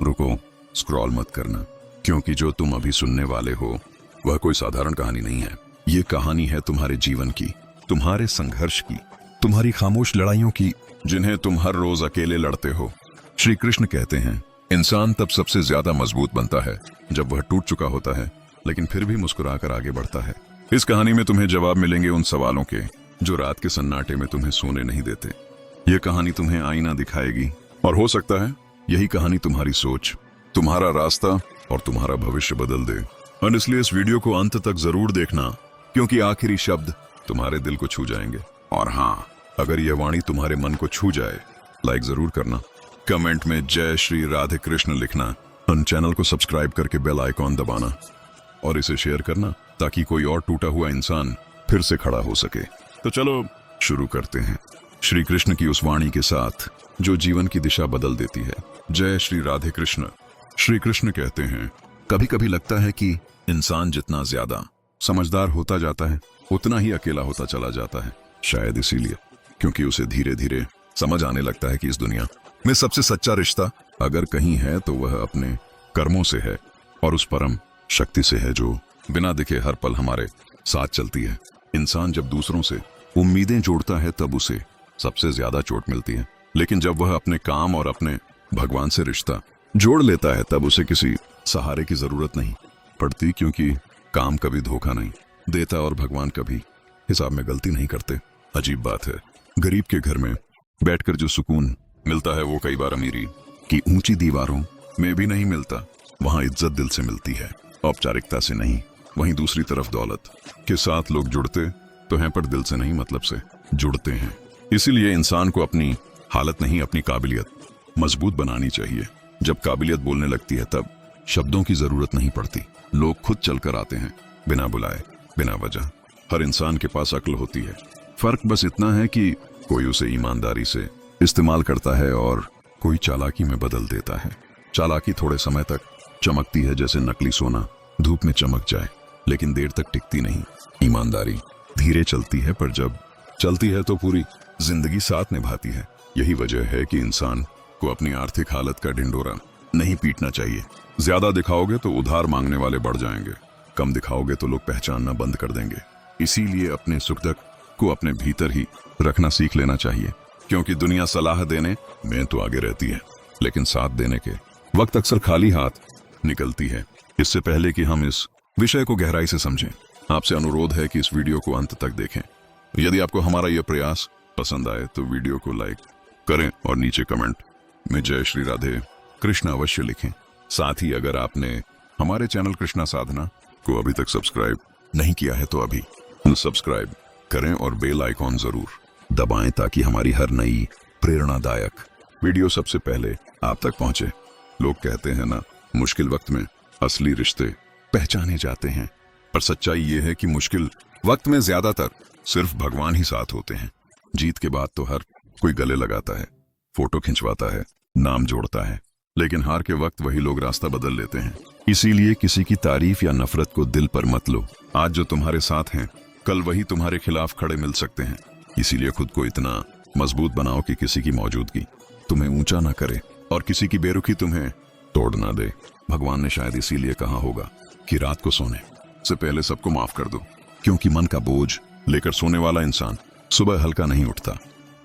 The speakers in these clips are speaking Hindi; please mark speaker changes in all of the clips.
Speaker 1: रुको, स्क्रॉल मत करना, क्योंकि जो तुम अभी सुनने वाले हो वह कोई साधारण कहानी नहीं है। ये कहानी है तुम्हारे जीवन की, तुम्हारे संघर्ष की, तुम्हारी खामोश लड़ाइयों की, जिन्हें तुम हर रोज अकेले लड़ते हो। श्री कृष्ण कहते हैं, इंसान तब सबसे ज्यादा मजबूत बनता है जब वह टूट चुका होता है, लेकिन फिर भी मुस्कुराकर आगे बढ़ता है। इस कहानी में तुम्हें जवाब मिलेंगे उन सवालों के जो रात के सन्नाटे में तुम्हें सोने नहीं देते। यह कहानी तुम्हें आईना दिखाएगी, और हो सकता है यही कहानी तुम्हारी सोच, तुम्हारा रास्ता और तुम्हारा भविष्य बदल दे। और इसलिए इस वीडियो को अंत तक जरूर देखना, क्योंकि आखिरी शब्द तुम्हारे दिल को छू जाएंगे। और हाँ, अगर यह वाणी तुम्हारे मन को छू जाए, लाइक जरूर करना, कमेंट में जय श्री राधे कृष्ण लिखना, और चैनल को सब्सक्राइब करके बेल आइकॉन दबाना और इसे शेयर करना, ताकि कोई और टूटा हुआ इंसान फिर से खड़ा हो सके। तो चलो शुरू करते हैं श्री कृष्ण की उस वाणी के साथ जो जीवन की दिशा बदल देती है। जय श्री राधे कृष्ण। श्री कृष्ण कहते हैं, कभी कभी लगता है कि इंसान जितना ज्यादा समझदार होता जाता है उतना ही अकेला होता चला जाता है। शायद इसीलिए क्योंकि उसे धीरे धीरे समझ आने लगता है कि इस दुनिया में सबसे सच्चा रिश्ता अगर कहीं है तो वह अपने कर्मों से है, और उस परम शक्ति से है जो बिना दिखे हर पल हमारे साथ चलती है। इंसान जब दूसरों से उम्मीदें जोड़ता है तब उसे सबसे ज्यादा चोट मिलती है, लेकिन जब वह अपने काम और अपने भगवान से रिश्ता जोड़ लेता है तब उसे किसी सहारे की जरूरत नहीं पड़ती, क्योंकि काम कभी धोखा नहीं देता और भगवान कभी हिसाब में गलती नहीं करते। अजीब बात है, गरीब के घर में बैठकर जो सुकून मिलता है वो कई बार अमीरी की ऊंची दीवारों में भी नहीं मिलता। वहां इज्जत दिल से मिलती है, औपचारिकता से नहीं। वहीं दूसरी तरफ दौलत के साथ लोग जुड़ते तो हैं, पर दिल से नहीं, मतलब से जुड़ते हैं। इसीलिए इंसान को अपनी हालत नहीं, अपनी काबिलियत मजबूत बनानी चाहिए। जब काबिलियत बोलने लगती है तब शब्दों की जरूरत नहीं पड़ती, लोग खुद चलकर आते हैं, बिना बुलाए, बिना वजह। हर इंसान के पास अक्ल होती है, फर्क बस इतना है कि कोई उसे ईमानदारी से इस्तेमाल करता है और कोई चालाकी में बदल देता है। चालाकी थोड़े समय तक चमकती है, जैसे नकली सोना धूप में चमक जाए, लेकिन देर तक टिकती नहीं। ईमानदारी धीरे चलती है, पर जब चलती है तो पूरी जिंदगी साथ निभाती है। यही वजह है कि इंसान को अपनी आर्थिक हालत का ढिंढोरा नहीं पीटना चाहिए। ज्यादा दिखाओगे तो उधार मांगने वाले बढ़ जाएंगे, कम दिखाओगे तो लोग पहचानना बंद कर देंगे। इसीलिए अपने सुख दुख को अपने भीतर ही रखना सीख लेना चाहिए, क्योंकि दुनिया सलाह देने में तो आगे रहती है, लेकिन साथ देने के वक्त अक्सर खाली हाथ निकलती है। इससे पहले कि हम इस विषय को गहराई से समझें, आपसे अनुरोध है कि इस वीडियो को अंत तक देखें। यदि आपको हमारा यह प्रयास पसंद आए तो वीडियो को लाइक करें और नीचे कमेंट में जय श्री राधे कृष्ण अवश्य लिखें। साथ ही अगर आपने हमारे चैनल कृष्णा साधना को अभी तक सब्सक्राइब नहीं किया है तो अभी सब्सक्राइब करें और बेल आइकॉन जरूर दबाएं, ताकि हमारी हर नई प्रेरणादायक वीडियो सबसे पहले आप तक पहुंचे। लोग कहते हैं ना, मुश्किल वक्त में असली रिश्ते पहचाने जाते हैं, पर सच्चाई ये है कि मुश्किल वक्त में ज्यादातर सिर्फ भगवान ही साथ होते हैं। जीत के बाद तो हर कोई गले लगाता है, फोटो खिंचवाता है, नाम जोड़ता है, लेकिन हार के वक्त वही लोग रास्ता बदल लेते हैं। इसीलिए किसी की तारीफ या नफरत को दिल पर मत लो। आज जो तुम्हारे साथ हैं, कल वही तुम्हारे खिलाफ खड़े मिल सकते हैं। इसीलिए खुद को इतना मजबूत बनाओ कि किसी की मौजूदगी तुम्हें ऊंचा ना करे और किसी की बेरुखी तुम्हें तोड़ ना दे। भगवान ने शायद इसीलिए कहा होगा कि रात को सोने से पहले सबको माफ कर दो, क्योंकि मन का बोझ लेकर सोने वाला इंसान सुबह हल्का नहीं उठता।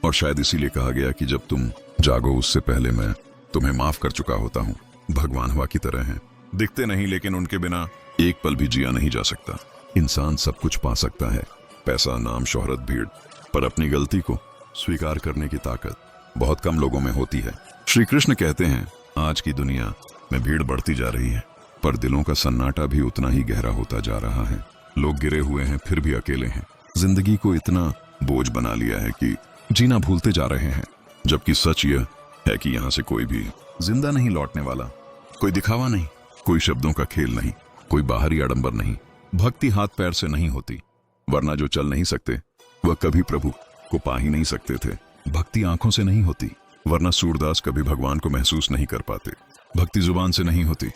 Speaker 1: और शायद इसीलिए कहा गया कि जब तुम जागो उससे पहले मैं तुम्हें माफ कर चुका होता हूँ। भगवान हवा की तरह हैं, दिखते नहीं, लेकिन उनके बिना एक पल भी जिया नहीं जा सकता। इंसान सब कुछ पा सकता है, पैसा, नाम, शोहरत, भीड़, पर अपनी गलती को स्वीकार करने की ताकत बहुत कम लोगों में होती है। श्री कृष्ण कहते हैं, आज की दुनिया में भीड़ बढ़ती जा रही है, पर दिलों का सन्नाटा भी उतना ही गहरा होता जा रहा है। लोग गिरे हुए हैं, फिर भी अकेले हैं। जिंदगी को इतना बोझ बना लिया है कि जीना भूलते जा रहे हैं, जबकि सच यह है कि यहाँ से कोई भी जिंदा नहीं लौटने वाला। कोई दिखावा नहीं, कोई शब्दों का खेल नहीं, कोई बाहरी आडंबर नहीं। भक्ति हाथ पैर से नहीं होती, वरना जो चल नहीं सकते वह कभी प्रभु को पा ही नहीं सकते थे। भक्ति आंखों से नहीं होती, वरना सूरदास कभी भगवान को महसूस नहीं कर पाते। भक्ति जुबान से नहीं होती,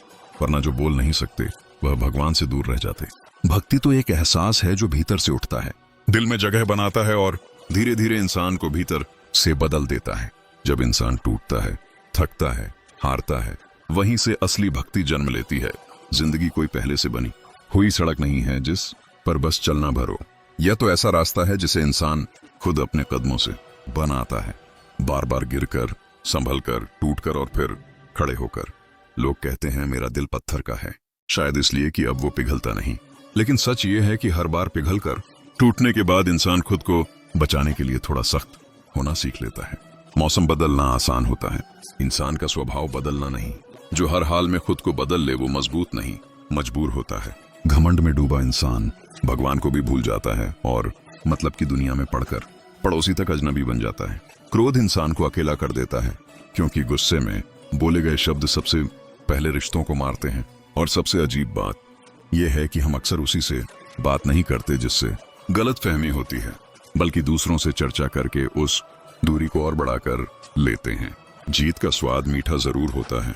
Speaker 1: वरना जो बोल नहीं सकते वह भगवान से दूर रह जाते। भक्ति तो एक एहसास है जो भीतर से उठता है, दिल में जगह बनाता है और धीरे धीरे इंसान को भीतर से बदल देता है। जब इंसान टूटता है, थकता है, हारता है, वहीं से असली भक्ति जन्म लेती है। जिंदगी कोई पहले से बनी हुई सड़क नहीं है जिस पर बस चलना भरो। यह तो ऐसा रास्ता है जिसे इंसान खुद अपने कदमों से बनाता है, बार बार गिरकर, संभलकर, टूटकर और फिर खड़े होकर। लोग कहते हैं मेरा दिल पत्थर का है, शायद इसलिए कि अब वो पिघलता नहीं। लेकिन सच ये है कि हर बार पिघलकर टूटने के बाद इंसान खुद को बचाने के लिए थोड़ा सख्त होना सीख लेता है। मौसम बदलना आसान होता है, इंसान का स्वभाव बदलना नहीं। जो हर हाल में खुद को बदल ले वो मजबूत नहीं, मजबूर होता है। घमंड में डूबा इंसान भगवान को भी भूल जाता है और मतलब की दुनिया में पड़कर पड़ोसी तक अजनबी बन जाता है। क्रोध इंसान को अकेला कर देता है, क्योंकि गुस्से में बोले गए शब्द सबसे पहले रिश्तों को मारते हैं। और सबसे अजीब बात यह है कि हम अक्सर उसी से बात नहीं करते जिससे गलतफहमी होती है, बल्कि दूसरों से चर्चा करके उस दूरी को और बढ़ाकर लेते हैं। जीत का स्वाद मीठा जरूर होता है,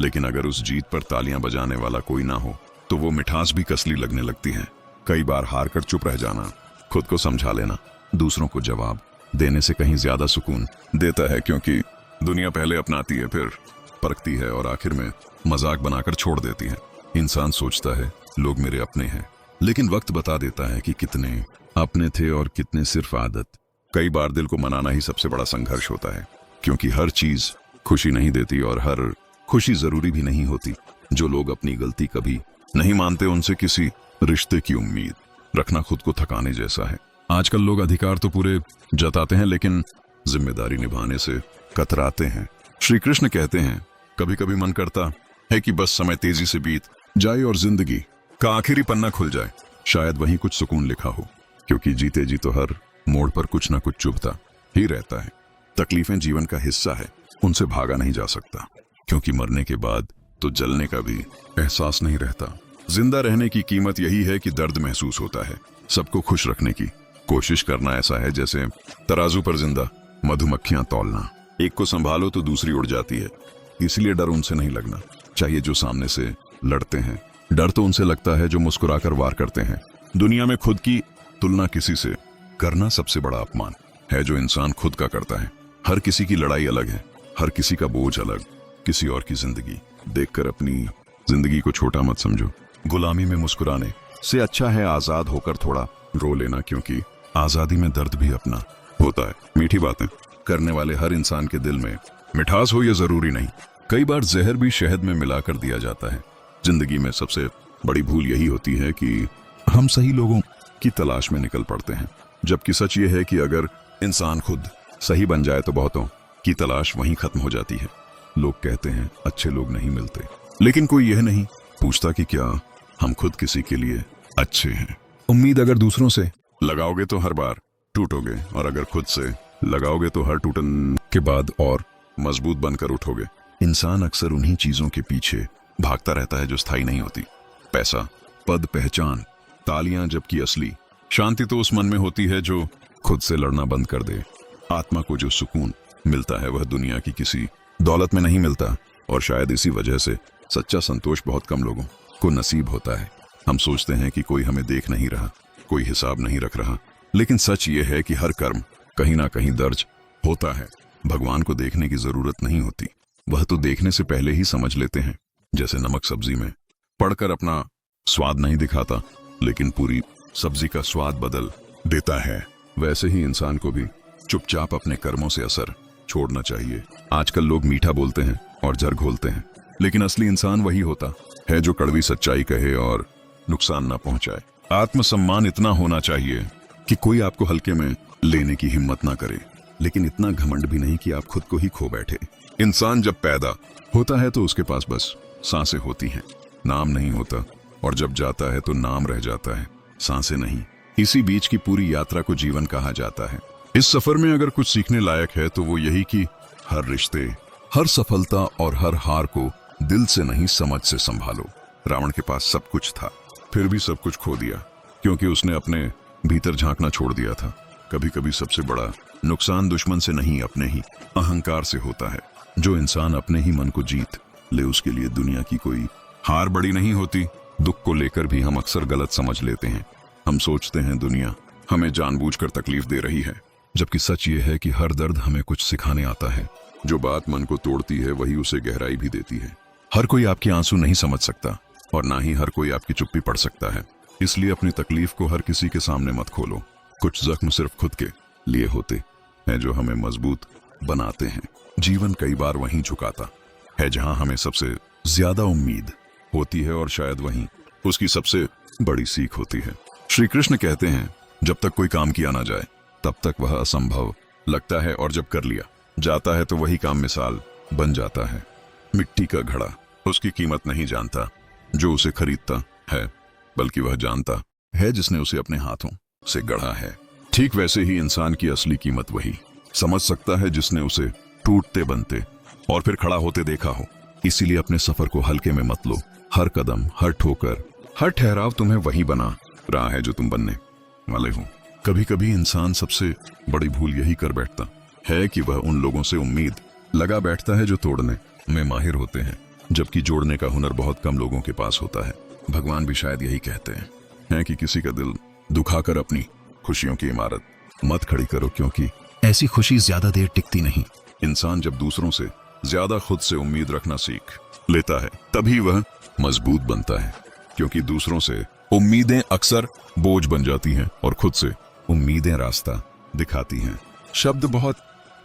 Speaker 1: लेकिन अगर उस जीत पर तालियां बजाने वाला कोई ना हो तो वो मिठास भी कसली लगने लगती है। कई बार हार कर चुप रह जाना, खुद को समझा लेना, दूसरों को जवाब देने से कहीं ज्यादा सुकून देता है, क्योंकि दुनिया पहले अपनाती है, फिर परखती है और आखिर में मजाक बनाकर छोड़ देती है। इंसान सोचता है लोग मेरे अपने हैं, लेकिन वक्त बता देता है कि कितने अपने थे और कितने सिर्फ आदत। कई बार दिल को मनाना ही सबसे बड़ा संघर्ष होता है, क्योंकि हर चीज खुशी नहीं देती और हर खुशी जरूरी भी नहीं होती। जो लोग अपनी गलती कभी नहीं मानते उनसे किसी रिश्ते की उम्मीद रखना खुद को थकाने जैसा है। आजकल लोग अधिकार तो पूरे जताते हैं, लेकिन जिम्मेदारी निभाने से कतराते हैं। श्री कृष्ण कहते हैं कभी कभी मन करता है कि बस समय तेजी से बीत जाए और जिंदगी का आखिरी पन्ना खुल जाए। शायद वहीं कुछ सुकून लिखा हो, क्योंकि जीते जी तो हर मोड़ पर कुछ ना कुछ चुभता ही रहता है। तकलीफें जीवन का हिस्सा है, उनसे भागा नहीं जा सकता, क्योंकि मरने के बाद तो जलने का भी एहसास नहीं रहता। जिंदा रहने की कीमत यही है कि दर्द महसूस होता है। सबको खुश रखने की कोशिश करना ऐसा है जैसे तराजू पर जिंदा मधुमक्खियां तौलना। एक को संभालो तो दूसरी उड़ जाती है, इसलिए डर उनसे नहीं लगना चाहिए जो सामने से लड़ते हैं। डर तो उनसे लगता है जो मुस्कुराकर वार करते हैं। दुनिया में खुद की तुलना किसी से करना सबसे बड़ा अपमान है जो इंसान खुद का करता है। हर किसी की लड़ाई अलग है, हर किसी का बोझ अलग। किसी और की जिंदगी देखकर अपनी जिंदगी को छोटा मत समझो। गुलामी में मुस्कुराने से अच्छा है आजाद होकर थोड़ा रो लेना, क्योंकि आजादी में दर्द भी अपना होता है। मीठी बातें करने वाले हर इंसान के दिल में मिठास हो, यह जरूरी नहीं। कई बार जहर भी शहद में मिलाकर दिया जाता है। जिंदगी में सबसे बड़ी भूल यही होती है कि हम सही लोगों की तलाश में निकल पड़ते हैं, जबकि सच ये है कि अगर इंसान खुद सही बन जाए तो बहुतों की तलाश वहीं खत्म हो जाती है। लोग कहते हैं अच्छे लोग नहीं मिलते, लेकिन कोई यह नहीं पूछता कि क्या हम खुद किसी के लिए अच्छे हैं। उम्मीद अगर दूसरों से लगाओगे तो हर बार टूटोगे, और अगर खुद से लगाओगे तो हर टूटन के बाद और मजबूत बनकर उठोगे। इंसान अक्सर उन्हीं चीजों के पीछे भागता रहता है जो स्थायी नहीं होती। पैसा, पद, पहचान, तालियां, जबकि असली शांति तो उस मन में होती है जो खुद से लड़ना बंद कर दे। आत्मा को जो सुकून मिलता है वह दुनिया की किसी दौलत में नहीं मिलता, और शायद इसी वजह से सच्चा संतोष बहुत कम लोगों को नसीब होता है। हम सोचते हैं कि कोई हमें देख नहीं रहा, कोई हिसाब नहीं रख रहा, लेकिन सच ये है कि हर कर्म कहीं ना कहीं दर्ज होता है। भगवान को देखने की जरूरत नहीं होती, वह तो देखने से पहले ही समझ लेते हैं। जैसे नमक सब्जी में पड़कर अपना स्वाद नहीं दिखाता, लेकिन पूरी सब्जी का स्वाद बदल देता है, वैसे ही इंसान को भी चुपचाप अपने कर्मों से असर छोड़ना चाहिए। आजकल लोग मीठा बोलते हैं और जहर घोलते हैं, लेकिन असली इंसान वही होता है जो कड़वी सच्चाई कहे और नुकसान ना पहुंचाए। आत्मसम्मान इतना होना चाहिए कि कोई आपको हल्के में लेने की हिम्मत ना करे, लेकिन इतना घमंड भी नहीं कि आप खुद को ही खो बैठे। इंसान जब पैदा होता है तो उसके पास बस सांसें होती हैं, नाम नहीं होता, और जब जाता है तो नाम रह जाता है, सांसें नहीं। इसी बीच की पूरी यात्रा को जीवन कहा जाता है। इस सफर में अगर कुछ सीखने लायक है तो वो यही कि हर रिश्ते, हर सफलता और हर हार को दिल से नहीं समझ से संभालो। रावण के पास सब कुछ था, फिर भी सब कुछ खो दिया, क्योंकि उसने अपने भीतर झांकना छोड़ दिया था। कभी कभी सबसे बड़ा नुकसान दुश्मन से नहीं, अपने ही अहंकार से होता है। जो इंसान अपने ही मन को जीत ले उसके लिए दुनिया की कोई हार बड़ी नहीं होती। दुख को लेकर भी हम अक्सर गलत समझ लेते हैं। हम सोचते हैं दुनिया हमें जानबूझकर तकलीफ दे रही है, जबकि सच ये है कि हर दर्द हमें कुछ सिखाने आता है। जो बात मन को तोड़ती है वही उसे गहराई भी देती है। हर कोई आपके आंसू नहीं समझ सकता और ना ही हर कोई आपकी चुप्पी पढ़ सकता है। इसलिए अपनी तकलीफ को हर किसी के सामने मत खोलो। कुछ जख्म सिर्फ खुद के लिए होते हैं जो हमें मजबूत बनाते हैं। जीवन कई बार वहीं झुकाता है जहां हमें सबसे ज्यादा उम्मीद होती है और शायद वहीं उसकी सबसे बड़ी सीख होती है। श्री कृष्ण कहते हैं, जब तक कोई काम किया ना जाए तब तक वह असंभव लगता है, और जब कर लिया जाता है तो वही काम मिसाल बन जाता है। मिट्टी का घड़ा उसकी कीमत नहीं जानता जो उसे खरीदता है, बल्कि वह जानता है जिसने उसे अपने हाथों से गढ़ा है। ठीक वैसे ही इंसान की असली कीमत वही समझ सकता है जिसने उसे टूटते बनते और फिर खड़ा होते देखा हो। इसीलिए अपने सफर को हल्के में मत लो। हर कदम, हर ठोकर, हर ठहराव तुम्हें वही बना रहा है जो तुम बनने वाले हो। कभी कभी इंसान सबसे बड़ी भूल यही कर बैठता है कि वह उन लोगों से उम्मीद लगा बैठता है जो तोड़ने में माहिर होते हैं, जबकि जोड़ने का हुनर बहुत कम लोगों के पास होता है। भगवान भी शायद यही कहते हैं कि किसी का दिल दुखाकर अपनी खुशियों की इमारत मत खड़ी करो, क्योंकि ऐसी खुशी ज्यादा देर टिकती नहीं। इंसान जब दूसरों से ज्यादा खुद से उम्मीद रखना सीख लेता है तभी वह मजबूत बनता है, क्योंकि दूसरों से उम्मीदें अक्सर बोझ बन जाती हैं और खुद से उम्मीदें रास्ता दिखाती हैं। शब्द बहुत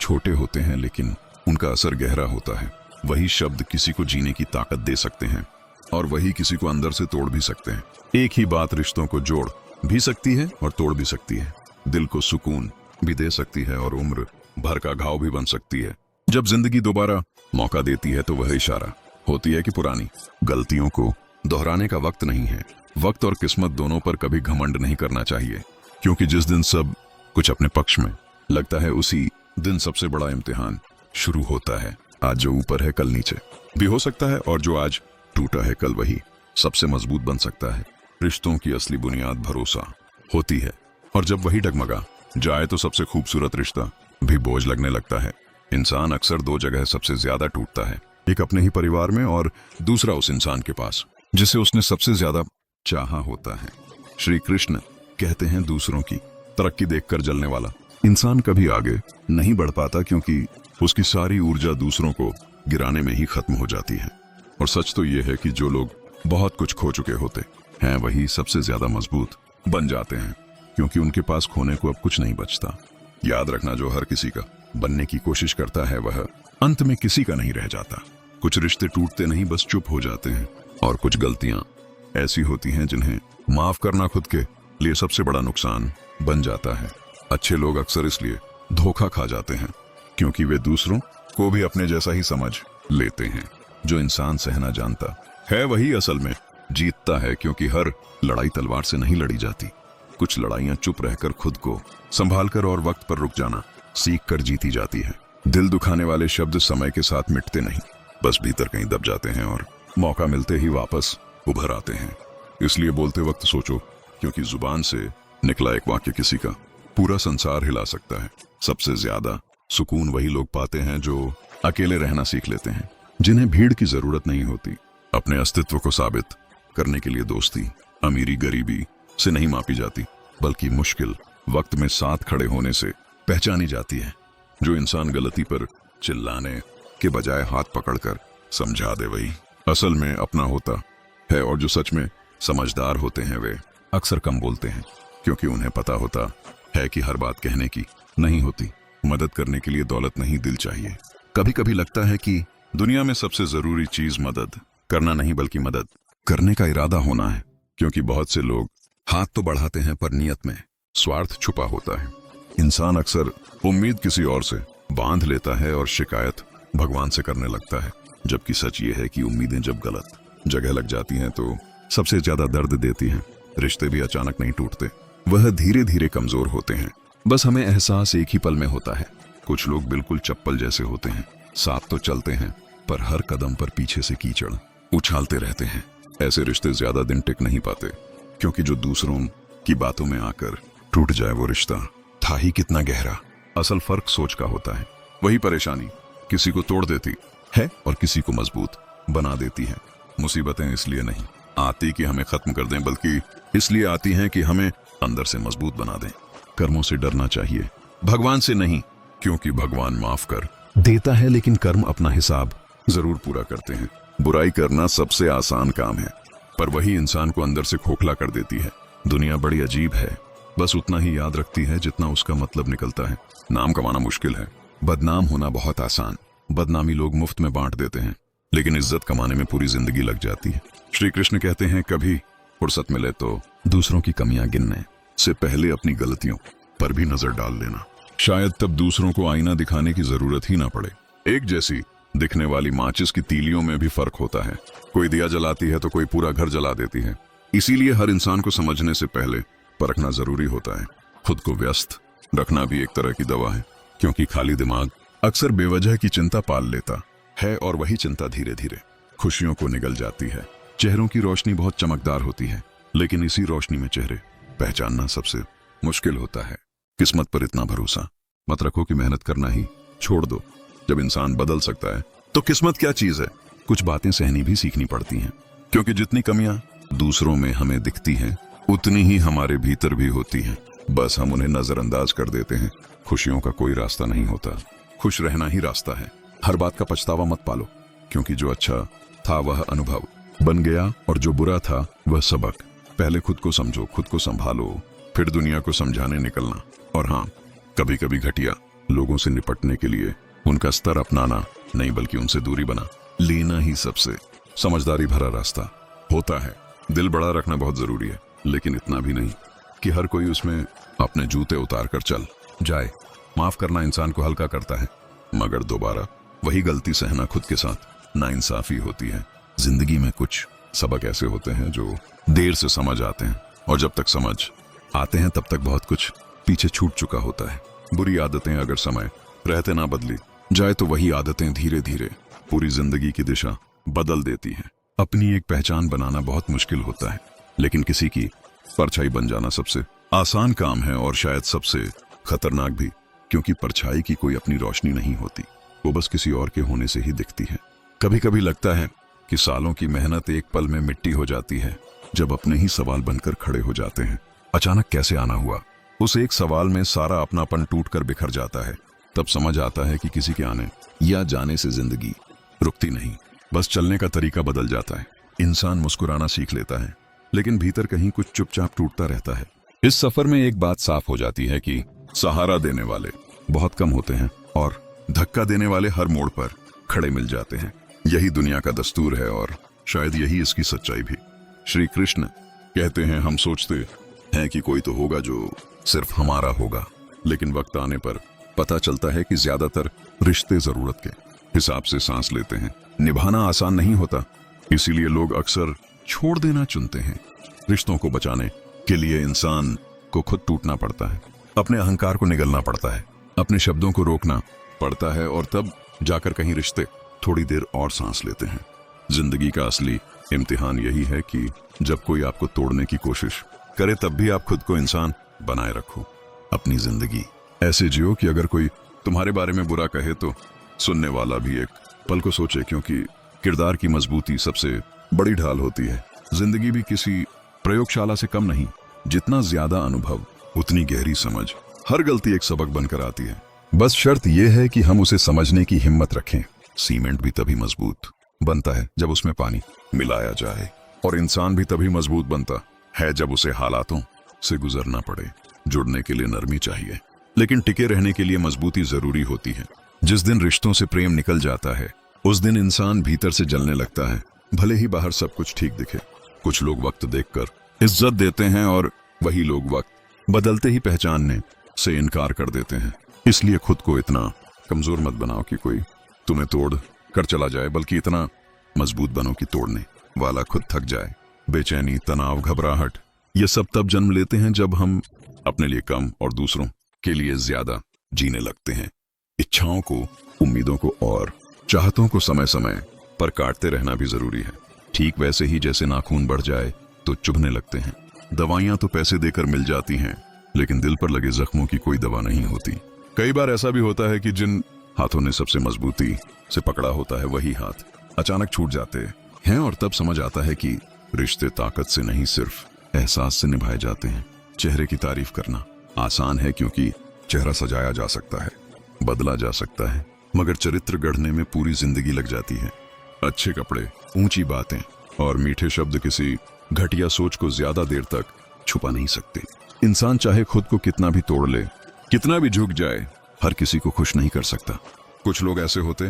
Speaker 1: छोटे होते हैं लेकिन उनका असर गहरा होता है। वही शब्द किसी को जीने की ताकत दे सकते हैं और वही किसी को अंदर से तोड़ भी सकते हैं। एक ही बात रिश्तों को जोड़ भी सकती है और तोड़ भी सकती है। दिल को सुकून भी दे सकती है और उम्र भर का घाव भी बन सकती है। जब जिंदगी दोबारा मौका देती है तो वह इशारा होती है कि पुरानी गलतियों को दोहराने का वक्त नहीं है। वक्त और किस्मत दोनों पर कभी घमंड नहीं करना चाहिए, क्योंकि जिस दिन सब कुछ अपने पक्ष में लगता है उसी दिन सबसे बड़ा इम्तिहान शुरू होता है। आज जो ऊपर है कल नीचे भी हो सकता है, और जो आज टूटा है कल वही सबसे मजबूत बन सकता है। रिश्तों की असली बुनियाद भरोसा होती है, और जब वही डगमगा जाए तो सबसे खूबसूरत रिश्ता भी बोझ लगने लगता है। इंसान अक्सर दो जगह सबसे ज्यादा टूटता है, एक अपने ही परिवार में और दूसरा उस इंसान के पास जिसे उसने सबसे ज्यादा चाहा होता है। श्री कृष्ण कहते हैं, दूसरों की तरक्की देखकर जलने वाला इंसान कभी आगे नहीं बढ़ पाता, क्योंकि उसकी सारी ऊर्जा दूसरों को गिराने में ही खत्म हो जाती है। और सच तो यह है कि जो लोग बहुत कुछ खो चुके होते हैं वही सबसे ज्यादा मजबूत बन जाते हैं, क्योंकि उनके पास खोने को अब कुछ नहीं बचता। याद रखना, जो हर किसी का बनने की कोशिश करता है वह अंत में किसी का नहीं रह जाता। कुछ रिश्ते टूटते नहीं, बस चुप हो जाते हैं, और कुछ गलतियां ऐसी होती हैं जिन्हें माफ करना खुद के लिए सबसे बड़ा नुकसान बन जाता है। अच्छे लोग अक्सर इसलिए धोखा खा जाते हैं क्योंकि वे दूसरों को भी अपने जैसा ही समझ लेते हैं। जो इंसान सहना जानता है वही असल में जीतता है, क्योंकि हर लड़ाई तलवार से नहीं लड़ी जाती। कुछ लड़ाइयां चुप रहकर, खुद को संभालकर और वक्त पर रुक जाना सीख कर जीती जाती है। दिल दुखाने वाले शब्द समय के साथ मिटते नहीं, बस भीतर कहीं दब जाते हैं और मौका मिलते ही वापस उभर आते हैं। इसलिए बोलते वक्त सोचो, क्योंकि जुबान से निकला एक वाक्य किसी का पूरा संसार हिला सकता है। सबसे ज्यादा सुकून वही लोग पाते हैं जो अकेले रहना सीख लेते हैं, जिन्हें भीड़ की जरूरत नहीं होती। अपने अस्तित्व को साबित करने के लिए दोस्ती अमीरी गरीबी से नहीं मापी जाती, बल्कि मुश्किल वक्त में साथ खड़े होने से पहचानी जाती है। जो इंसान गलती पर चिल्लाने के बजाय हाथ पकड़कर समझा दे वही असल में अपना होता है, और जो सच में समझदार होते हैं वे अक्सर कम बोलते हैं, क्योंकि उन्हें पता होता है कि हर बात कहने की नहीं होती। मदद करने के लिए दौलत नहीं, दिल चाहिए। कभी कभी लगता है कि दुनिया में सबसे जरूरी चीज मदद करना नहीं, बल्कि मदद करने का इरादा होना है, क्योंकि बहुत से लोग हाथ तो बढ़ाते हैं पर नियत में स्वार्थ छुपा होता है। इंसान अक्सर उम्मीद किसी और से बांध लेता है और शिकायत भगवान से करने लगता है, जबकि सच ये है कि उम्मीदें जब गलत जगह लग जाती हैं तो सबसे ज्यादा दर्द देती हैं। रिश्ते भी अचानक नहीं टूटते, वह धीरे धीरे कमजोर होते हैं। बस हमें एहसास एक ही पल में होता है। कुछ लोग बिल्कुल चप्पल जैसे होते हैं, साथ तो चलते हैं पर हर कदम पर पीछे से कीचड़ उछालते रहते हैं। ऐसे रिश्ते ज्यादा दिन टिक नहीं पाते, क्योंकि जो दूसरों की बातों में आकर टूट जाए वो रिश्ता था ही कितना गहरा। असल फर्क सोच का होता है। वही परेशानी किसी को तोड़ देती है और किसी को मजबूत बना देती है। मुसीबतें इसलिए नहीं आती कि हमें खत्म कर दें, बल्कि इसलिए आती हैं कि हमें अंदर से मजबूत बना दें। कर्मों से डरना चाहिए, भगवान से नहीं, क्योंकि भगवान माफ कर देता है लेकिन कर्म अपना हिसाब जरूर पूरा करते हैं। बुराई करना सबसे आसान काम है, पर वही इंसान को अंदर से खोखला कर देती है। दुनिया बड़ी अजीब है, बस उतना ही याद रखती है जितना उसका मतलब निकलता है। नाम कमाना मुश्किल है, बदनाम होना बहुत आसान। बदनामी लोग मुफ्त में बांट देते हैं, लेकिन इज्जत कमाने में पूरी जिंदगी लग जाती है। श्री कृष्ण कहते हैं, कभी फुर्सत मिले तो दूसरों की कमियां गिनने से पहले अपनी गलतियों पर भी नजर डाल लेना। शायद तब दूसरों को आईना दिखाने की जरूरत ही ना पड़े। एक जैसी दिखने वाली माचिस की तीलियों में भी फर्क होता है। कोई दिया जलाती है तो कोई पूरा घर जला देती है। इसीलिए हर इंसान को समझने से पहले परखना जरूरी होता है। खुद को व्यस्त रखना भी एक तरह की दवा है, क्योंकि खाली दिमाग अक्सर बेवजह की चिंता पाल लेता है, और वही चिंता धीरे धीरे खुशियों को निगल जाती है। चेहरों की रोशनी बहुत चमकदार होती है, लेकिन इसी रोशनी में चेहरे पहचानना सबसे मुश्किल होता है। किस्मत पर इतना भरोसा मत रखो कि मेहनत करना ही छोड़ दो। जब इंसान बदल सकता है तो किस्मत क्या चीज है। कुछ बातें सहनी भी सीखनी पड़ती हैं, क्योंकि जितनी कमियां दूसरों में हमें दिखती हैं, उतनी ही हमारे भीतर भी होती हैं। बस हम उन्हें नजरअंदाज कर देते हैं। खुशियों का कोई रास्ता नहीं होता, खुश रहना ही रास्ता है। हर बात का पछतावा मत पालो, क्योंकि जो अच्छा था वह अनुभव बन गया, और जो बुरा था वह सबक। पहले खुद को समझो, खुद को संभालो, फिर दुनिया को समझाने निकलना। और हाँ, कभी कभी घटिया लोगों से निपटने के लिए उनका स्तर अपनाना नहीं, बल्कि उनसे दूरी बना लेना ही सबसे समझदारी भरा रास्ता होता है। दिल बड़ा रखना बहुत जरूरी है, लेकिन इतना भी नहीं कि हर कोई उसमें अपने जूते उतार कर चल जाए। माफ करना इंसान को हल्का करता है, मगर दोबारा वही गलती सहना खुद के साथ नाइंसाफी होती है। जिंदगी में कुछ सबक ऐसे होते हैं जो देर से समझ आते हैं, और जब तक समझ आते हैं तब तक बहुत कुछ पीछे छूट चुका होता है। बुरी आदतें अगर समय रहते ना बदली जाए तो वही आदतें धीरे धीरे पूरी जिंदगी की दिशा बदल देती हैं। अपनी एक पहचान बनाना बहुत मुश्किल होता है, लेकिन किसी की परछाई बन जाना सबसे आसान काम है, और शायद सबसे खतरनाक भी, क्योंकि परछाई की कोई अपनी रोशनी नहीं होती, वो बस किसी और के होने से ही दिखती है। कभी कभी लगता है कि सालों की मेहनत एक पल में मिट्टी हो जाती है, जब अपने ही सवाल बनकर खड़े हो जाते हैं। अचानक कैसे आना हुआ, उस एक सवाल में सारा अपनापन टूटकर बिखर जाता है। तब समझ आता है कि किसी के आने या जाने से जिंदगी रुकती नहीं, बस चलने का तरीका बदल जाता है। इंसान मुस्कुराना सीख लेता है, लेकिन भीतर कहीं कुछ चुपचाप टूटता रहता है। इस सफर में एक बात साफ हो जाती है कि सहारा देने वाले बहुत कम होते हैं, और धक्का देने वाले हर मोड़ पर खड़े मिल जाते हैं। यही दुनिया का दस्तूर है, और शायद यही इसकी सच्चाई भी। श्री कृष्ण कहते हैं, हम सोचते हैं कि कोई तो होगा जो सिर्फ हमारा होगा, लेकिन वक्त आने पर पता चलता है कि ज्यादातर रिश्ते जरूरत के हिसाब से सांस लेते हैं। निभाना आसान नहीं होता, इसीलिए लोग अक्सर छोड़ देना चुनते हैं। रिश्तों को बचाने के लिए इंसान को खुद टूटना पड़ता है, अपने अहंकार को निगलना पड़ता है, अपने शब्दों को रोकना पड़ता है, और तब जाकर कहीं रिश्ते थोड़ी देर और सांस लेते हैं। जिंदगी का असली इम्तिहान यही है कि जब कोई आपको तोड़ने की कोशिश करे, तब भी आप खुद को इंसान बनाए रखो। अपनी जिंदगी ऐसे जियो कि अगर कोई तुम्हारे बारे में बुरा कहे तो सुनने वाला भी एक पल को सोचे, क्योंकि किरदार की मजबूती सबसे बड़ी ढाल होती है। जिंदगी भी किसी प्रयोगशाला से कम नहीं, जितना ज्यादा अनुभव उतनी गहरी समझ। हर गलती एक सबक बनकर आती है, बस शर्त यह है कि हम उसे समझने की हिम्मत रखें। सीमेंट भी तभी मजबूत बनता है जब उसमें पानी मिलाया जाए, और इंसान भी तभी मजबूत बनता है जब उसे हालातों से गुजरना पड़े। जुड़ने के लिए नरमी चाहिए, लेकिन टिके रहने के लिए मजबूती जरूरी होती है। जिस दिन रिश्तों से प्रेम निकल जाता है, उस दिन इंसान भीतर से जलने लगता है, भले ही बाहर सब कुछ ठीक दिखे। कुछ लोग वक्त देखकर इज्जत देते हैं, और वही लोग वक्त बदलते ही पहचानने से इनकार कर देते हैं। इसलिए खुद को इतना कमजोर मत बनाओ कि कोई तुम्हें तोड़ कर चला जाए, बल्कि इतना मजबूत बनो कि तोड़ने वाला खुद थक जाए। बेचैनी, तनाव, घबराहट, ये सब तब जन्म लेते हैं जब हम अपने लिए कम और दूसरों के लिए ज्यादा जीने लगते हैं। इच्छाओं को, उम्मीदों को और चाहतों को समय समय पर काटते रहना भी जरूरी है। ठीक वैसे ही जैसे नाखून बढ़ जाए तो चुभने लगते हैं। दवाइयां तो पैसे देकर मिल जाती हैं, लेकिन दिल पर लगे जख्मों की कोई दवा नहीं होती। कई बार ऐसा भी होता है कि जिन हाथों ने सबसे मजबूती से पकड़ा होता है, वही हाथ अचानक छूट जाते हैं, और तब समझ आता है कि रिश्ते ताकत से नहीं, सिर्फ एहसास से निभाए जाते हैं। चेहरे की तारीफ करना आसान है, क्योंकि चेहरा सजाया जा सकता है, बदला जा सकता है, मगर चरित्र गढ़ने में पूरी जिंदगी लग जाती है। अच्छे कपड़े, ऊंची बातें और मीठे शब्द किसी घटिया सोच को ज्यादा देर तक छुपा नहीं सकते। इंसान चाहे खुद को कितना भी तोड़ ले, कितना भी झुक जाए, हर किसी को खुश नहीं कर सकता। कुछ लोग ऐसे होते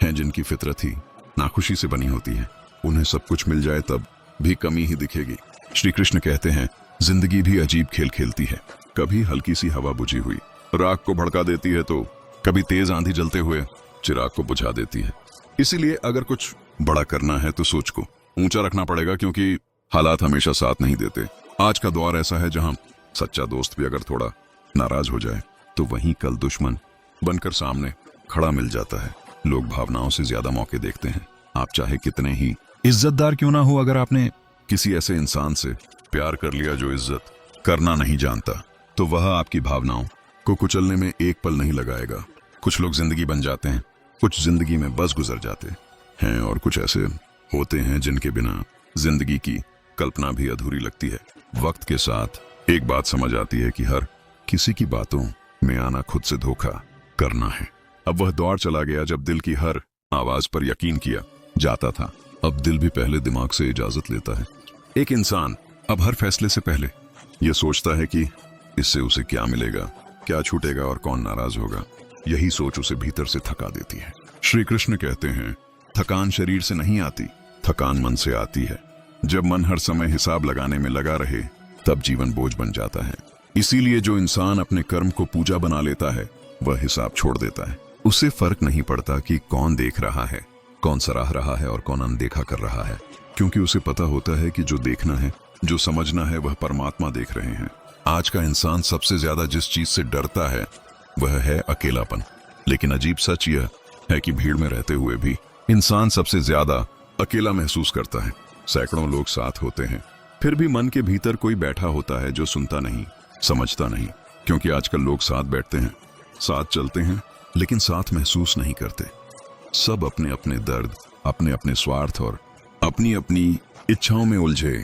Speaker 1: हैं जिनकी फितरत ही नाखुशी से बनी होती है। उन्हें सब कुछ मिल जाए तब भी कमी ही दिखेगी। श्री कृष्ण कहते हैं, जिंदगी भी अजीब खेल खेलती है। कभी हल्की सी हवा बुझी हुई राख को भड़का देती है, तो कभी तेज आंधी जलते हुए चिराग को बुझा देती है। इसीलिए अगर कुछ बड़ा करना है तो सोच को ऊंचा रखना पड़ेगा, क्योंकि हालात हमेशा साथ नहीं देते। आज का दौर ऐसा है जहां सच्चा दोस्त भी अगर थोड़ा नाराज हो जाए तो वहीं कल दुश्मन बनकर सामने खड़ा मिल जाता है। लोग भावनाओं से ज्यादा मौके देखते हैं। आप चाहे कितने ही इज्जतदार क्यों ना हो, अगर आपने किसी ऐसे इंसान से प्यार कर लिया जो इज्जत करना नहीं जानता, तो वह आपकी भावनाओं को कुचलने में एक पल नहीं लगाएगा। कुछ लोग जिंदगी बन जाते हैं, कुछ जिंदगी में बस गुजर जाते हैं, और कुछ ऐसे होते हैं जिनके बिना जिंदगी की कल्पना भी अधूरी लगती है। वक्त के साथ एक बात समझ आती है कि हर किसी की बातों में आना खुद से धोखा करना है। अब वह दौर चला गया जब दिल की हर आवाज पर यकीन किया जाता था। अब दिल भी पहले दिमाग से इजाजत लेता है। एक इंसान अब हर फैसले से पहले यह सोचता है कि इससे उसे क्या मिलेगा, क्या छूटेगा और कौन नाराज होगा। यही सोच उसे भीतर से थका देती है। श्री कृष्ण कहते हैं, थकान शरीर से नहीं आती, थकान मन से आती है। जब मन हर समय हिसाब लगाने में लगा रहे तब जीवन बोझ बन जाता है। इसीलिए जो इंसान अपने कर्म को पूजा बना लेता है वह हिसाब छोड़ देता है। उससे फर्क नहीं पड़ता कि कौन देख रहा है, कौन सराह रहा है और कौन अनदेखा कर रहा है, क्योंकि उसे पता होता है कि जो देखना है, जो समझना है, वह परमात्मा देख रहे हैं। आज का इंसान सबसे ज्यादा जिस चीज से डरता है वह है अकेलापन। लेकिन अजीब सच यह है कि भीड़ में रहते हुए भी इंसान सबसे ज्यादा अकेला महसूस करता है। सैकड़ों लोग साथ होते हैं, फिर भी मन के भीतर कोई बैठा होता है जो सुनता नहीं, समझता नहीं। क्योंकि आजकल लोग साथ बैठते हैं, साथ चलते हैं, लेकिन साथ महसूस नहीं करते। सब अपने अपने दर्द, अपने अपने स्वार्थ और अपनी अपनी इच्छाओं में उलझे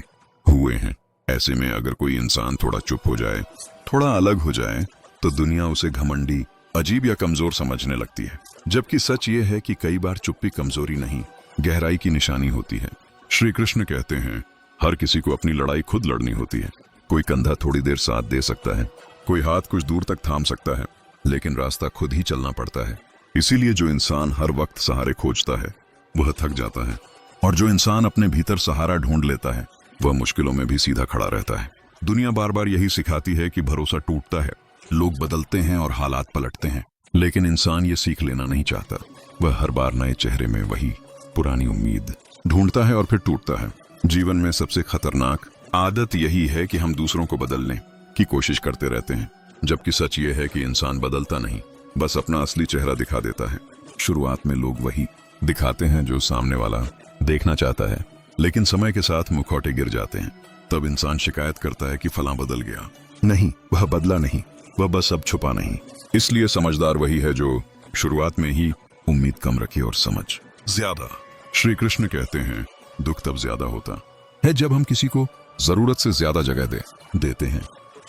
Speaker 1: हुए हैं। ऐसे में अगर कोई इंसान थोड़ा चुप हो जाए, थोड़ा अलग हो जाए, तो दुनिया उसे घमंडी, अजीब या कमजोर समझने लगती है। जबकि सच ये है कि कई बार चुप्पी कमजोरी नहीं, गहराई की निशानी होती है। श्री कृष्ण कहते हैं, हर किसी को अपनी लड़ाई खुद लड़नी होती है। कोई कंधा थोड़ी देर साथ दे सकता है, कोई हाथ कुछ दूर तक थाम सकता है, लेकिन रास्ता खुद ही चलना पड़ता है। इसीलिए जो इंसान हर वक्त सहारे खोजता है वह थक जाता है, और जो इंसान अपने भीतर सहारा ढूंढ लेता है वह मुश्किलों में भी सीधा खड़ा रहता है। दुनिया बार बार यही सिखाती है कि भरोसा टूटता है, लोग बदलते हैं और हालात पलटते हैं, लेकिन इंसान ये सीख लेना नहीं चाहता। वह हर बार नए चेहरे में वही पुरानी उम्मीद ढूंढता है और फिर टूटता है। जीवन में सबसे खतरनाक आदत यही है कि हम दूसरों को बदलने की कोशिश करते रहते हैं, जबकि सच ये है कि इंसान बदलता नहीं, बस अपना असली चेहरा दिखा देता है। शुरुआत में लोग वही दिखाते हैं जो सामने वाला देखना चाहता है, लेकिन समय के साथ मुखौटे गिर जाते हैं। तब इंसान शिकायत करता है कि फलां बदल गया। नहीं, वह बदला नहीं, वह बस अब छुपा नहीं। इसलिए समझदार वही है जो शुरुआत में ही उम्मीद कम रखे और समझ ज्यादा। श्री कृष्ण कहते हैं, दुख तब ज्यादा होता है जब हम किसी को जरूरत से ज्यादा जगह देते हैं,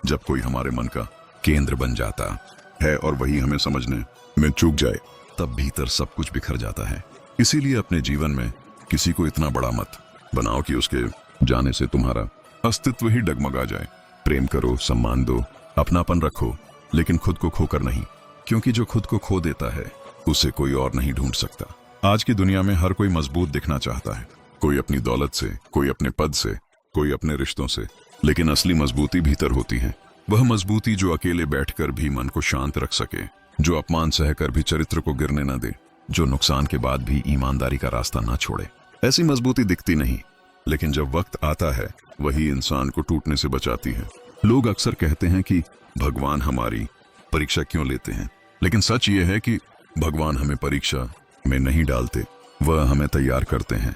Speaker 1: जब कोई हमारे मन का केंद्र बन जाता है और वही हमें समझने में चूक जाए, तब भीतर सब कुछ बिखर जाता है। इसीलिए अपने जीवन में किसी को इतना बड़ा मत बनाओ कि उसके जाने से तुम्हारा अस्तित्व ही डगमगा जाए। प्रेम करो, सम्मान दो, अपनापन रखो, लेकिन खुद को खोकर नहीं, क्योंकि जो खुद को खो देता है उसे कोई और नहीं ढूंढ सकता। आज की दुनिया में हर कोई मजबूत दिखना चाहता है, कोई अपनी दौलत से, कोई अपने पद से, कोई अपने रिश्तों से, लेकिन असली मजबूती भीतर होती है। वह मजबूती जो अकेले बैठकर भी मन को शांत रख सके, जो अपमान सहकर भी चरित्र को गिरने न दे, जो नुकसान के बाद भी ईमानदारी का रास्ता न छोड़े। ऐसी मजबूती दिखती नहीं, लेकिन जब वक्त आता है वही इंसान को टूटने से बचाती है। लोग अक्सर कहते हैं कि भगवान हमारी परीक्षा क्यों लेते हैं, लेकिन सच ये है कि भगवान हमें परीक्षा में नहीं डालते, वह हमें तैयार करते हैं।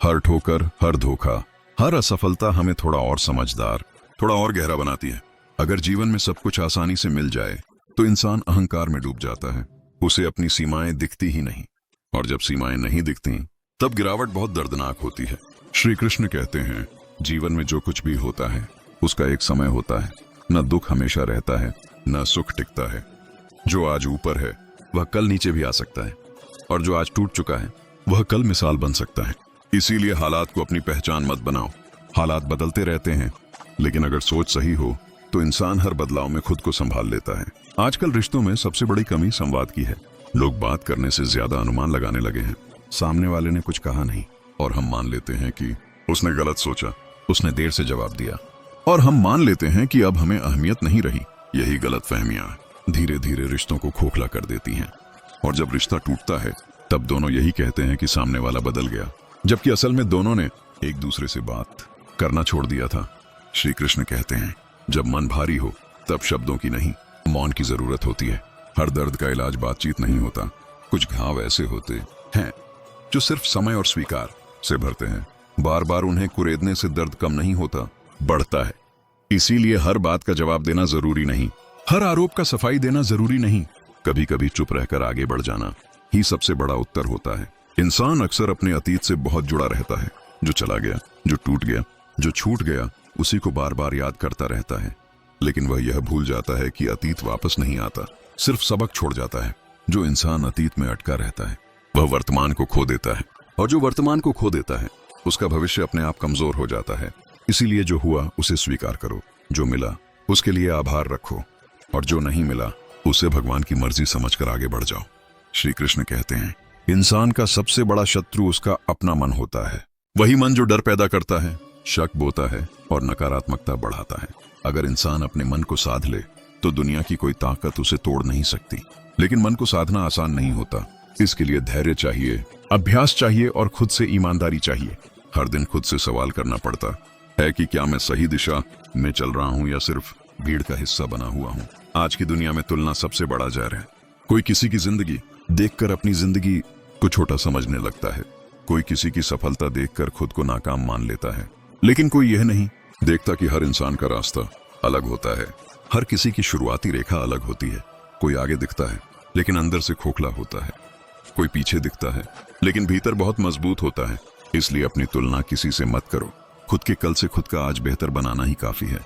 Speaker 1: हर ठोकर, हर धोखा, हर असफलता हमें थोड़ा और समझदार, थोड़ा और गहरा बनाती है। अगर जीवन में सब कुछ आसानी से मिल जाए तो इंसान अहंकार में डूब जाता है, उसे अपनी सीमाएं दिखती ही नहीं, और जब सीमाएं नहीं दिखती तब गिरावट बहुत दर्दनाक होती है। श्री कृष्ण कहते हैं, जीवन में जो कुछ भी होता है उसका एक समय होता है। न दुख हमेशा रहता है, न सुख टिकता है। जो आज ऊपर है वह कल नीचे भी आ सकता है, और जो आज टूट चुका है वह कल मिसाल बन सकता है। इसीलिए हालात को अपनी पहचान मत बनाओ। हालात बदलते रहते हैं, लेकिन अगर सोच सही हो तो इंसान हर बदलाव में खुद को संभाल लेता है। आजकल रिश्तों में सबसे बड़ी कमी संवाद की है। लोग बात करने से ज्यादा अनुमान लगाने लगे हैं। सामने वाले ने कुछ कहा नहीं और हम मान लेते हैं कि उसने गलत सोचा, उसने देर से जवाब दिया, और हम मान लेते हैं कि अब हमें अहमियत नहीं रही। यही गलतफहमियां धीरे धीरे रिश्तों को खोखला कर देती हैं, और जब रिश्ता टूटता है तब दोनों यही कहते हैं कि सामने वाला बदल गया, जबकि असल में दोनों ने एक दूसरे से बात करना छोड़ दिया था। श्री कृष्ण कहते हैं, जब मन भारी हो तब शब्दों की नहीं, मौन की जरूरत होती है। हर दर्द का इलाज बातचीत नहीं होता। कुछ घाव ऐसे होते हैं जो सिर्फ समय और स्वीकार से भरते हैं। बार बार उन्हें कुरेदने से दर्द कम नहीं होता, बढ़ता है। इसीलिए हर बात का जवाब देना जरूरी नहीं, हर आरोप का सफाई देना जरूरी नहीं। कभी कभी चुप रहकर आगे बढ़ जाना ही सबसे बड़ा उत्तर होता है। इंसान अक्सर अपने अतीत से बहुत जुड़ा रहता है। जो चला गया, जो टूट गया, जो छूट गया, उसी को बार बार याद करता रहता है। लेकिन वह यह भूल जाता है कि अतीत वापस नहीं आता, सिर्फ सबक छोड़ जाता है। जो इंसान अतीत में अटका रहता है वह वर्तमान को खो देता है, और जो वर्तमान को खो देता है उसका भविष्य अपने आप कमजोर हो जाता है। इसीलिए जो हुआ उसे स्वीकार करो, जो मिला उसके लिए आभार रखो, और जो नहीं मिला उसे भगवान की मर्जी समझकर आगे बढ़ जाओ। श्री कृष्ण कहते हैं, इंसान का सबसे बड़ा शत्रु उसका अपना मन होता है। वही मन जो डर पैदा करता है, शक बोता है और नकारात्मकता बढ़ाता है। अगर इंसान अपने मन को साध ले तो दुनिया की कोई ताकत उसे तोड़ नहीं सकती। लेकिन मन को साधना आसान नहीं होता। इसके लिए धैर्य चाहिए, अभ्यास चाहिए और खुद से ईमानदारी चाहिए। हर दिन खुद से सवाल करना पड़ता है कि क्या मैं सही दिशा में चल रहा हूँ या सिर्फ भीड़ का हिस्सा बना हुआ हूँ। आज की दुनिया में तुलना सबसे बड़ा जहर है। कोई किसी की जिंदगी देखकर अपनी जिंदगी को छोटा समझने लगता है। कोई किसी की सफलता देखकर खुद को नाकाम मान लेता है। लेकिन कोई यह नहीं देखता कि हर इंसान का रास्ता अलग होता है। हर किसी की शुरुआती रेखा अलग होती है। कोई आगे दिखता है लेकिन अंदर से खोखला होता है। कोई पीछे दिखता है लेकिन भीतर बहुत मजबूत होता है। इसलिए अपनी तुलना किसी से मत करो। खुद के कल से खुद का आज बेहतर बनाना ही काफी है।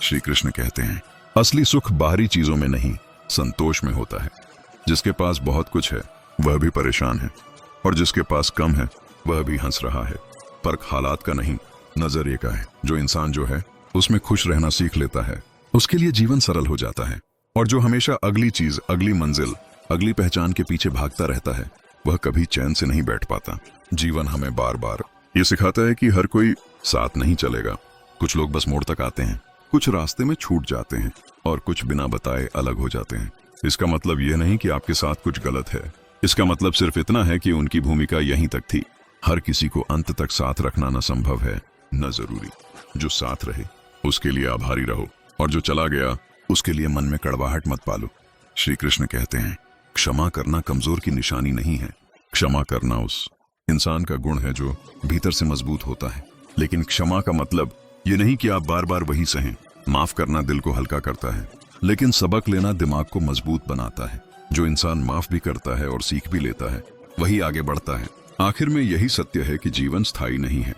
Speaker 1: श्री कृष्ण कहते हैं, असली सुख बाहरी चीजों में नहीं, संतोष में होता है। जिसके पास बहुत कुछ है वह भी परेशान है, और जिसके पास कम है वह भी हंस रहा है। फर्क हालात का नहीं, नजरिए का है। जो इंसान जो है उसमें खुश रहना सीख लेता है, उसके लिए जीवन सरल हो जाता है। और जो हमेशा अगली चीज, अगली मंजिल, अगली पहचान के पीछे भागता रहता है वह कभी चैन से नहीं बैठ पाता। जीवन हमें बार बार ये सिखाता है कि हर कोई साथ नहीं चलेगा। कुछ लोग बस मोड़ तक आते हैं, कुछ रास्ते में छूट जाते हैं, और कुछ बिना बताए अलग हो जाते हैं। इसका मतलब यह नहीं कि आपके साथ कुछ गलत है। इसका मतलब सिर्फ इतना है कि उनकी भूमिका यहीं तक थी। हर किसी को अंत तक साथ रखना न संभव है, न जरूरी। जो साथ रहे उसके लिए आभारी रहो, और जो चला गया उसके लिए मन में कड़वाहट मत पालो। श्री कृष्ण कहते हैं, क्षमा करना कमजोर की निशानी नहीं है। क्षमा करना उस इंसान का गुण है जो भीतर से मजबूत होता है। लेकिन क्षमा का मतलब ये नहीं कि आप बार बार वही सहें। माफ करना दिल को हल्का करता है, लेकिन सबक लेना दिमाग को मजबूत बनाता है। जो इंसान माफ भी करता है और सीख भी लेता है वही आगे बढ़ता है। आखिर में यही सत्य है कि जीवन स्थायी नहीं है।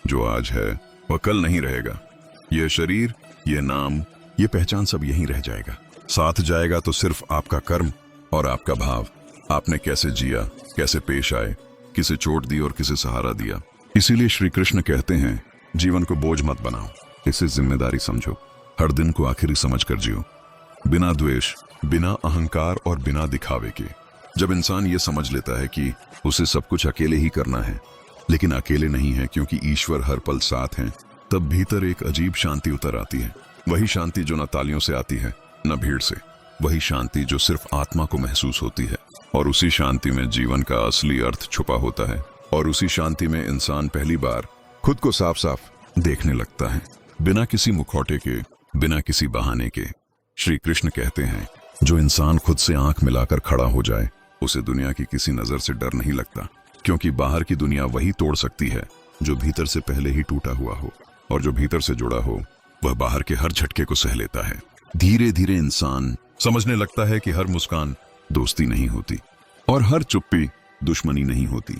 Speaker 1: जो आज है वह कल नहीं रहेगा। यह शरीर, यह नाम, यह पहचान सब यहीं रह जाएगा। साथ जाएगा तो सिर्फ आपका कर्म और आपका भाव। आपने कैसे जिया, कैसे पेश आए, किसे चोट दी और किसे सहारा दिया। इसीलिए श्री कृष्ण कहते हैं, जीवन को बोझ मत बनाओ, इसे जिम्मेदारी समझो। हर दिन को आखिरी समझकर जियो, बिना द्वेष, बिना अहंकार और बिना दिखावे के। जब इंसान ये समझ लेता है कि उसे सब कुछ अकेले ही करना है, लेकिन अकेले नहीं है क्योंकि ईश्वर हर पल साथ है, तब भीतर एक अजीब शांति उतर आती है। वही शांति जो न तालियों से आती है न भीड़ से। वही शांति जो सिर्फ आत्मा को महसूस होती है। और उसी शांति में जीवन का असली अर्थ छुपा होता है। और उसी शांति में इंसान पहली बार खुद को साफ साफ देखने लगता है, बिना किसी मुखौटे के, बिना किसी बहाने के। श्री कृष्ण कहते हैं, जो इंसान खुद से आंख मिलाकर खड़ा हो जाए उसे दुनिया की किसी नजर से डर नहीं लगता, क्योंकि बाहर की दुनिया वही तोड़ सकती है जो भीतर से पहले ही टूटा हुआ हो। और जो भीतर से जुड़ा हो वह बाहर के हर झटके को सह लेता है। धीरे धीरे इंसान समझने लगता है कि हर मुस्कान दोस्ती नहीं होती और हर चुप्पी दुश्मनी नहीं होती।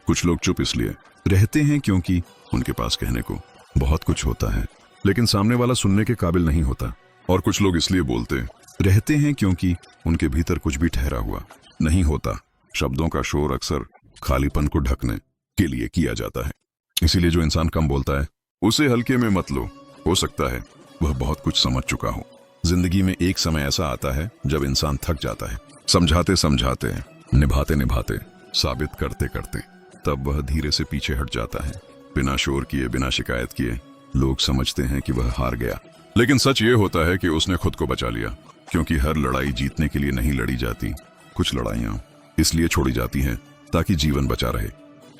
Speaker 1: कुछ लोग चुप इसलिए रहते हैं क्योंकि उनके पास कहने को बहुत कुछ होता है, लेकिन सामने वाला सुनने के काबिल नहीं होता। और कुछ लोग इसलिए बोलते रहते हैं क्योंकि उनके भीतर कुछ भी ठहरा हुआ नहीं होता। शब्दों का शोर अक्सर खालीपन को ढकने के लिए किया जाता है। इसीलिए जो इंसान कम बोलता है उसे हल्के में मत लो। हो सकता है वह बहुत कुछ समझ चुका हो। जिंदगी में एक समय ऐसा आता है जब इंसान थक जाता है, समझाते समझाते, निभाते निभाते, साबित करते करते, तब वह धीरे से पीछे हट जाता है। बिना शोर किए, बिना शिकायत किए लोग समझते हैं कि वह हार गया, लेकिन सच ये होता है कि उसने खुद को बचा लिया। क्योंकि हर लड़ाई जीतने के लिए नहीं लड़ी जाती, कुछ लड़ाइयां इसलिए छोड़ी जाती हैं ताकि जीवन बचा रहे।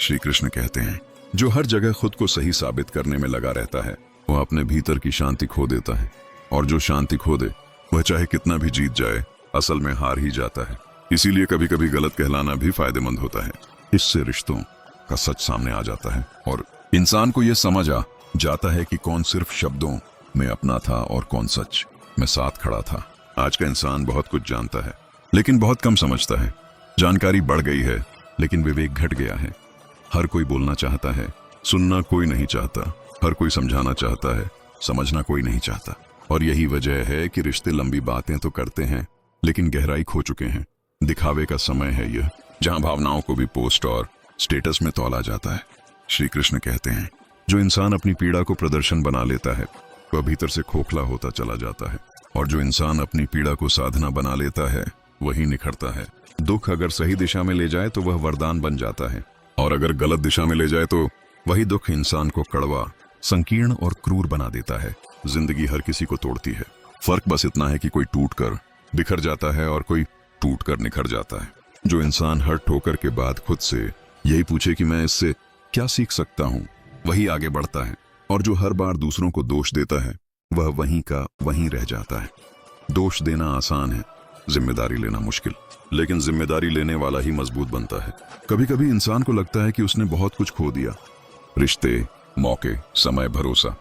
Speaker 1: श्री कृष्ण कहते हैं, जो हर जगह खुद को सही साबित करने में लगा रहता है वह अपने भीतर की शांति खो देता है, और जो शांति खो दे वह चाहे कितना भी जीत जाए असल में हार ही जाता है। इसीलिए कभी कभी गलत कहलाना भी फायदेमंद होता है। इससे रिश्तों का सच सामने आ जाता है और इंसान को यह समझ आ जाता है कि कौन सिर्फ शब्दों में अपना था और कौन सच में साथ खड़ा था। आज का इंसान बहुत कुछ जानता है लेकिन बहुत कम समझता है। जानकारी बढ़ गई है लेकिन विवेक घट गया है। हर कोई बोलना चाहता है, सुनना कोई नहीं चाहता। हर कोई समझाना चाहता है, समझना कोई नहीं चाहता। और यही वजह है कि रिश्ते लंबी बातें तो करते हैं लेकिन गहराई खो चुके हैं। दिखावे का समय है यह, जहां भावनाओं को भी पोस्ट और स्टेटस में तौला जाता है। श्री कृष्ण कहते हैं, जो इंसान अपनी पीड़ा को प्रदर्शन बना लेता है वह भीतर से खोखला होता चला जाता है, और जो इंसान अपनी पीड़ा को साधना बना लेता है वही निखरता है। दुख अगर सही दिशा में ले जाए तो वह वरदान बन जाता है, और अगर गलत दिशा में ले जाए तो वही दुख इंसान को कड़वा, संकीर्ण और क्रूर बना देता है। जिंदगी हर किसी को तोड़ती है, फर्क बस इतना है कि कोई टूटकर बिखर जाता है और कोई टूटकर निखर जाता है। जो इंसान हर ठोकर के बाद खुद से यही पूछे कि मैं इससे क्या सीख सकता हूँ, वही आगे बढ़ता है। और जो हर बार दूसरों को दोष देता है वह वहीं का वहीं रह जाता है। दोष देना आसान है, जिम्मेदारी लेना मुश्किल, लेकिन जिम्मेदारी लेने वाला ही मजबूत बनता है। कभी कभी इंसान को लगता है कि उसने बहुत कुछ खो दिया, रिश्ते, मौके, समय, भरोसा,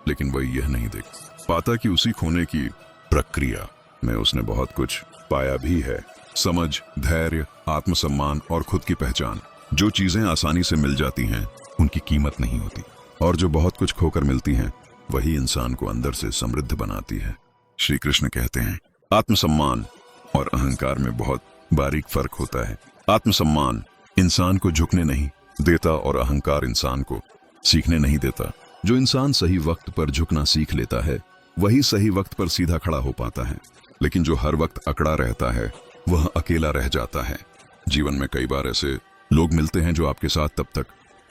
Speaker 1: लेकिन वह यह नहीं देख पाता कि उसी खोने की प्रक्रिया में उसने बहुत कुछ पाया भी है। समझ, धैर्य, आत्मसम्मान और खुद की पहचान। जो चीजें आसानी से मिल जाती हैं उनकी कीमत नहीं होती, और जो बहुत कुछ खोकर मिलती हैं वही इंसान को अंदर से समृद्ध बनाती है। श्री कृष्ण कहते हैं, आत्मसम्मान और अहंकार में बहुत बारीक फर्क होता है। आत्मसम्मान इंसान को झुकने नहीं देता और अहंकार इंसान को सीखने नहीं देता। जो इंसान सही वक्त पर झुकना सीख लेता है वही सही वक्त पर सीधा खड़ा हो पाता है, लेकिन जो हर वक्त अकड़ा रहता है वह अकेला रह जाता है। जीवन में कई बार ऐसे लोग मिलते हैं जो आपके साथ तब तक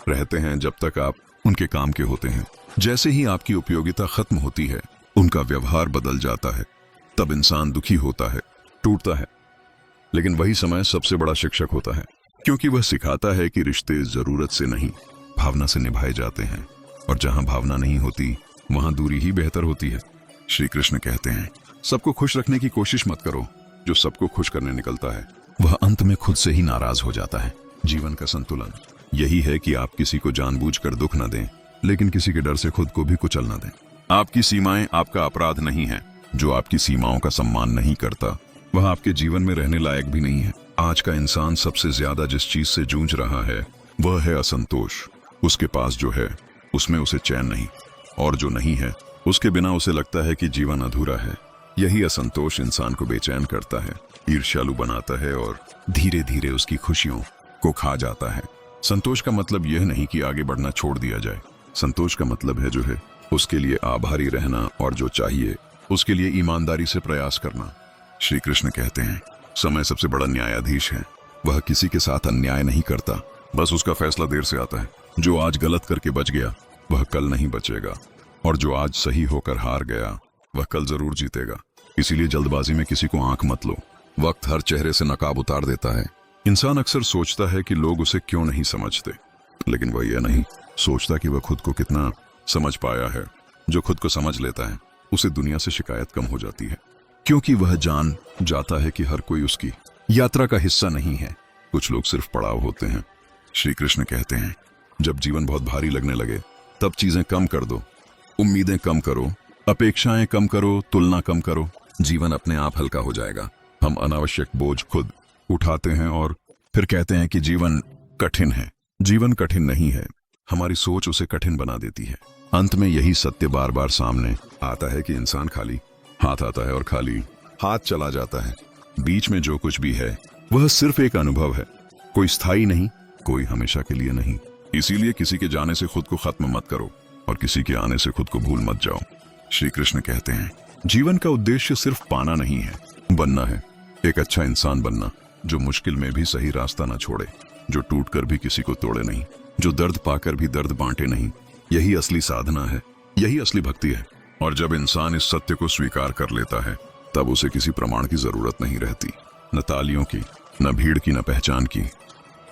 Speaker 1: रहते हैं जब तक आप उनके काम के होते हैं। जैसे ही आपकी उपयोगिता खत्म होती है उनका व्यवहार बदल जाता है। तब इंसान दुखी होता है, टूटता है, लेकिन वही समय सबसे बड़ा शिक्षक होता है, क्योंकि वह सिखाता है कि रिश्ते जरूरत से नहीं भावना से निभाए जाते हैं, और जहां भावना नहीं होती वहां दूरी ही बेहतर होती है। श्री कृष्ण कहते हैं, सबको खुश रखने की कोशिश मत करो। जो सबको खुश करने निकलता है वह अंत में खुद से ही नाराज हो जाता है। जीवन का संतुलन यही है कि आप किसी को जानबूझकर दुख न दें, लेकिन किसी के डर से खुद को भी कुचल न दें। आपकी सीमाएं आपका अपराध नहीं है। जो आपकी सीमाओं का सम्मान नहीं करता वह आपके जीवन में रहने लायक भी नहीं है। आज का इंसान सबसे ज्यादा जिस चीज से जूझ रहा है वह है असंतोष। उसके पास जो है उसमें उसे चैन नहीं, और जो नहीं है उसके बिना उसे लगता है कि जीवन अधूरा है। यही असंतोष इंसान को बेचैन करता है, ईर्ष्यालु बनाता है और धीरे धीरे उसकी खुशियों को खा जाता है। संतोष का मतलब यह नहीं कि आगे बढ़ना छोड़ दिया जाए। संतोष का मतलब है जो है उसके लिए आभारी रहना, और जो चाहिए उसके लिए ईमानदारी से प्रयास करना। श्री कृष्ण कहते हैं, समय सबसे बड़ा न्यायाधीश है। वह किसी के साथ अन्याय नहीं करता, बस उसका फैसला देर से आता है। जो आज गलत करके बच गया वह कल नहीं बचेगा, और जो आज सही होकर हार गया वह कल जरूर जीतेगा। इसीलिए जल्दबाजी में किसी को आंख मत लो। वक्त हर चेहरे से नकाब उतार देता है। इंसान अक्सर सोचता है कि लोग उसे क्यों नहीं समझते, लेकिन वह यह नहीं सोचता कि वह खुद को कितना समझ पाया है। जो खुद को समझ लेता है उसे दुनिया से शिकायत कम हो जाती है, क्योंकि वह जान जाता है कि हर कोई उसकी यात्रा का हिस्सा नहीं है। कुछ लोग सिर्फ पड़ाव होते हैं। श्री कृष्ण कहते हैं, जब जीवन बहुत भारी लगने लगे तब चीजें कम कर दो, उम्मीदें कम करो, अपेक्षाएं कम करो, तुलना कम करो। जीवन अपने आप हल्का हो जाएगा। हम अनावश्यक बोझ खुद उठाते हैं और फिर कहते हैं कि जीवन कठिन है। जीवन कठिन नहीं है, हमारी सोच उसे कठिन बना देती है। अंत में यही सत्य बार बार सामने आता है कि इंसान खाली हाथ आता है और खाली हाथ चला जाता है। बीच में जो कुछ भी है वह सिर्फ एक अनुभव है, कोई स्थायी नहीं, कोई हमेशा के लिए नहीं। इसीलिए किसी के जाने से खुद को खत्म मत करो और किसी के आने से खुद को भूल मत जाओ। श्री कृष्ण कहते हैं, जीवन का उद्देश्य सिर्फ पाना नहीं है, बनना है। एक अच्छा इंसान बनना जो मुश्किल में भी सही रास्ता न छोड़े, जो टूटकर भी किसी को तोड़े नहीं, जो दर्द पाकर भी दर्द बांटे नहीं। यही असली साधना है, यही असली भक्ति है। और जब इंसान इस सत्य को स्वीकार कर लेता है, तब उसे किसी प्रमाण की जरूरत नहीं रहती, न तालियों की, न भीड़ की, न पहचान की।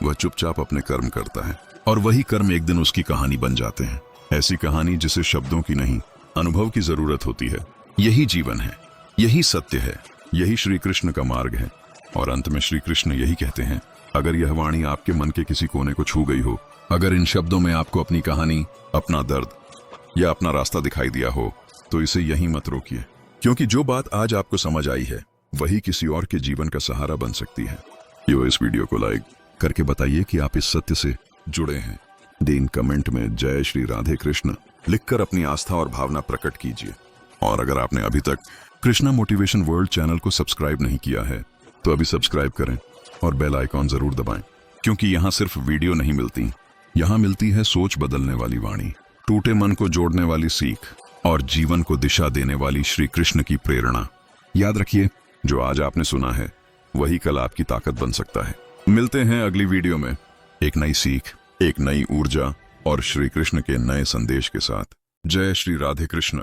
Speaker 1: वह चुपचाप अपने कर्म करता है और वही कर्म एक दिन उसकी कहानी बन जाते हैं। ऐसी कहानी जिसे शब्दों की नहीं, अनुभव की जरूरत होती है। यही जीवन है, यही सत्य है, यही श्री कृष्ण का मार्ग है। और अंत में श्री कृष्ण यही कहते हैं, अगर यह वाणी आपके मन के किसी कोने को छू गई हो, अगर इन शब्दों में आपको अपनी कहानी, अपना दर्द या अपना रास्ता दिखाई दिया हो, तो इसे यहीं मत रोकिए, क्योंकि जो बात आज आपको समझ आई है वही किसी और के जीवन का सहारा बन सकती है। इस वीडियो को लाइक करके बताइए कि आप इस सत्य से जुड़े हैं। देन कमेंट में जय श्री राधे कृष्ण लिखकर अपनी आस्था और भावना प्रकट कीजिए। और अगर आपने अभी तक कृष्णा मोटिवेशन वर्ल्ड चैनल को सब्सक्राइब नहीं किया है तो अभी सब्सक्राइब करें और बेल आइकॉन जरूर दबाएं, क्योंकि यहाँ सिर्फ वीडियो नहीं मिलती, यहाँ मिलती है सोच बदलने वाली वाणी, टूटे मन को जोड़ने वाली सीख और जीवन को दिशा देने वाली श्री कृष्ण की प्रेरणा। याद रखिए, जो आज आपने सुना है वही कल आपकी ताकत बन सकता है। मिलते हैं अगली वीडियो में एक नई सीख, एक नई ऊर्जा और श्री कृष्ण के नए संदेश के साथ। जय श्री राधे कृष्ण।